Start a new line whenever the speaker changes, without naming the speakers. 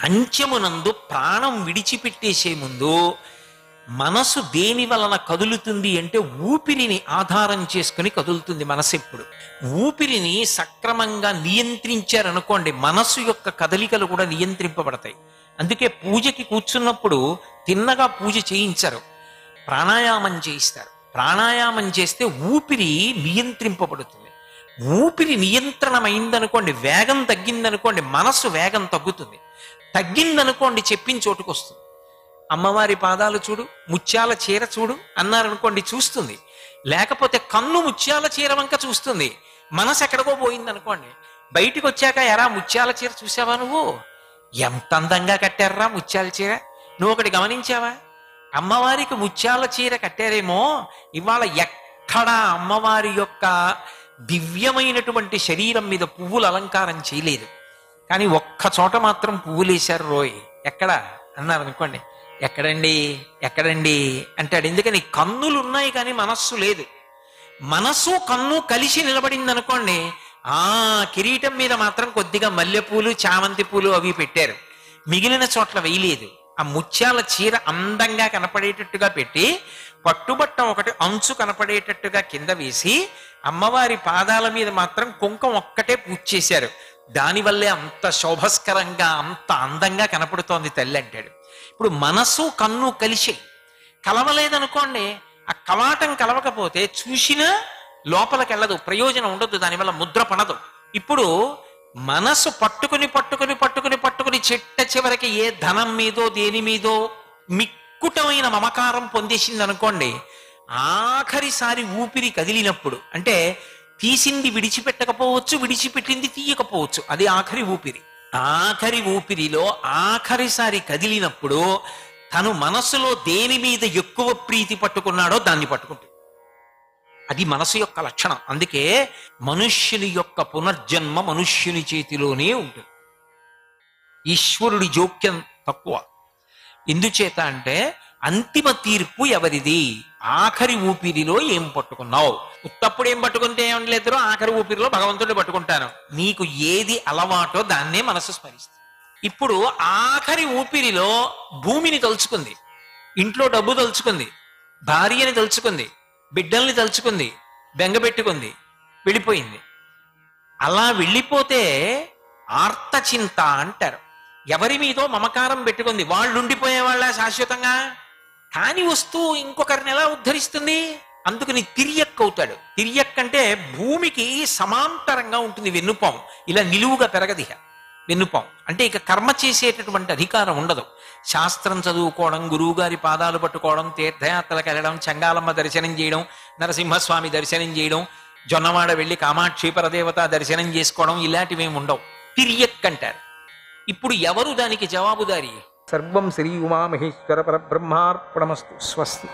అంత్యమునందు ప్రాణం విడిచిపెట్టేసే ముందు మనసు దేని వలన కదులుతుంది అంటే ఊపిరిని ఆధారం చేసుకుని కదులుతుంది మనసు. ఎప్పుడు ఊపిరిని సక్రమంగా నియంత్రించారనుకోండి మనసు యొక్క కదలికలు కూడా నియంత్రింపబడతాయి. అందుకే పూజకి కూర్చున్నప్పుడు తిన్నగా పూజ చేయించరు, ప్రాణాయామం చేయిస్తారు. ప్రాణాయామం చేస్తే ఊపిరి నియంత్రింపబడుతుంది. ఊపిరి నియంత్రణమైందనుకోండి, వేగం తగ్గిందనుకోండి, మనస్సు వేగం తగ్గుతుంది. తగ్గిందనుకోండి చెప్పిన చోటుకు వస్తుంది. అమ్మవారి పాదాలు చూడు, ముత్యాల చీర చూడు అన్నారనుకోండి చూస్తుంది. లేకపోతే కన్ను ముత్యాల చీర వంక చూస్తుంది, మనసు ఎక్కడికో పోయిందనుకోండి. బయటికి వచ్చాక ఎరా ముత్యాల చీర చూసావా, నువ్వు ఎంత అందంగా కట్టారా ముత్యాల చీర, నువ్వు ఒకటి గమనించావా? అమ్మవారికి ముత్యాల చీర కట్టారేమో, ఇవాళ ఎక్కడా అమ్మవారి యొక్క దివ్యమైనటువంటి శరీరం మీద పువ్వులు అలంకారం చేయలేదు. కానీ ఒక్క చోట మాత్రం పువ్వులేశారు రోయ్. ఎక్కడ అన్నారు అనుకోండి, ఎక్కడండి ఎక్కడండి అంటాడు. ఎందుకని కన్నులు ఉన్నాయి కానీ మనస్సు లేదు. మనస్సు కన్ను కలిసి నిలబడింది అనుకోండి, ఆ కిరీటం మీద మాత్రం కొద్దిగా మల్లెపూలు చామంతి పూలు అవి పెట్టారు, మిగిలిన చోట్ల వేయలేదు. ఆ ముత్యాల చీర అందంగా కనపడేటట్టుగా పెట్టి పట్టుబట్ట ఒకటి అంచు కనపడేటట్టుగా కింద వేసి అమ్మవారి పాదాల మీద మాత్రం కుంకం ఒక్కటే పూజ చేశారు. దానివల్లే అంత శోభస్కరంగా అంత అందంగా కనపడుతోంది తల్లి అంటాడు. ఇప్పుడు మనసు కన్ను కలిసి కలవలేదనుకోండి, ఆ కవాటం కలవకపోతే చూసినా లోపలికి వెళ్ళదు, ప్రయోజనం ఉండదు, దానివల్ల ముద్ర పడదు. ఇప్పుడు మనసు పట్టుకుని పట్టుకుని పట్టుకుని పట్టుకుని చిట్ట చివరికి ఏ ధనం మీదో దేని మీదో మిక్కుటమైన మమకారం పొందేసింది అనుకోండి, ఆఖరిసారి ఊపిరి కదిలినప్పుడు, అంటే తీసింది విడిచిపెట్టకపోవచ్చు, విడిచిపెట్టింది తీయకపోవచ్చు, అది ఆఖరి ఊపిరి. ఆఖరి ఊపిరిలో ఆఖరిసారి కదిలినప్పుడు తను మనసులో దేని మీద ఎక్కువ ప్రీతి పట్టుకున్నాడో దాన్ని పట్టుకుంటుంది. అది మనసు యొక్క లక్షణం. అందుకే మనుష్యుని యొక్క పునర్జన్మ మనుష్యుని చేతిలోనే ఉంటుంది. ఈశ్వరుడి జోక్యం తక్కువ. ఎందుచేత అంటే అంతిమ తీర్పు ఎవరిది? ఆఖరి ఊపిరిలో ఏం పట్టుకున్నావు? ఉత్తప్పుడు ఏం పట్టుకుంటే ఏం లేదు, ఆఖరి ఊపిరిలో భగవంతుడిని పట్టుకుంటాను. నీకు ఏది అలవాటో దాన్నే మనసు స్మరిస్తుంది. ఇప్పుడు ఆఖరి ఊపిరిలో భూమిని తలుచుకుంది, ఇంట్లో డబ్బు తలుచుకుంది, భార్యని తలుచుకుంది, బిడ్డల్ని తలుచుకుంది, బెంగపెట్టుకుంది, వెళ్ళిపోయింది. అలా వెళ్ళిపోతే ఆర్తచింత అంటారు. ఎవరి మీదో మమకారం పెట్టుకుంది, వాళ్ళు ఉండిపోయే వాళ్ళ శాశ్వతంగా. కాని వస్తువు ఇంకొకరిని ఎలా ఉద్ధరిస్తుంది? అందుకని తిరియక్ అవుతాడు. తిరియక్ అంటే భూమికి సమాంతరంగా ఉంటుంది వెన్నుపాం, ఇలా నిలువుగా పెరగదిహ వెన్నుపాం. అంటే ఇక కర్మ చేసేటటువంటి అధికారం ఉండదు. శాస్త్రం చదువుకోవడం, గురువుగారి పాదాలు పట్టుకోవడం, తీర్థయాత్రలకు వెళ్ళడం, చంగాలమ్మ దర్శనం చేయడం, నరసింహస్వామి దర్శనం చేయడం, జొన్నవాడ వెళ్ళి కామాక్షి పరదేవత దర్శనం చేసుకోవడం, ఇలాంటివేమి ఉండవు. తిరియక్ అంటారు. ఇప్పుడు ఎవరు దానికి జవాబుదారి? సర్వం శ్రీ ఉమామహేశ్వర పరబ్రహ్మార్పణమస్తు. స్వస్తి.